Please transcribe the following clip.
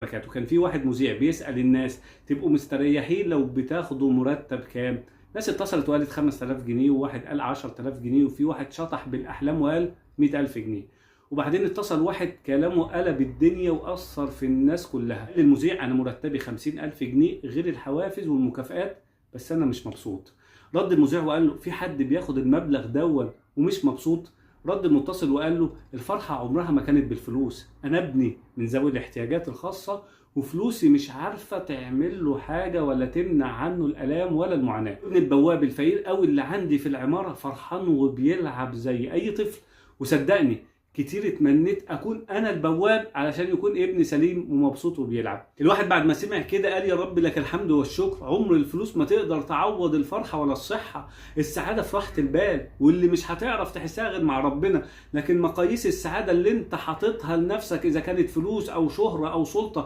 وكان في واحد مذيع بيسأل الناس تبقوا مستريحين لو بتاخدوا مرتب كام؟ ناس اتصلت وقالت 5000 جنيه، وواحد قال 10000 جنيه، وفي واحد شطح بالأحلام وقال 100000 جنيه. وبعدين اتصل واحد كلامه قلب الدنيا وأثر في الناس كلها. قال للمذيع أنا مرتبي 50000 جنيه غير الحوافز والمكافآت، بس أنا مش مبسوط. رد المذيع وقال له في حد بياخد المبلغ دون ومش مبسوط؟ رد المتصل وقال له الفرحة عمرها ما كانت بالفلوس، أنا ابني من ذوي الاحتياجات الخاصة وفلوسي مش عارفة تعمل له حاجة ولا تمنع عنه الآلام ولا المعاناة. ابن البواب الفقير أوي اللي عندي في العمارة فرحان وبيلعب زي أي طفل، وصدقني كتير اتمنيت اكون انا البواب علشان يكون ابني سليم ومبسوط وبيلعب. الواحد بعد ما سمع كده قال يا رب لك الحمد والشكر، عمر الفلوس ما تقدر تعوض الفرحة ولا الصحة. السعادة في راحة البال، واللي مش هتعرف تحسها غير مع ربنا. لكن مقاييس السعادة اللي انت حاططها لنفسك اذا كانت فلوس او شهرة او سلطة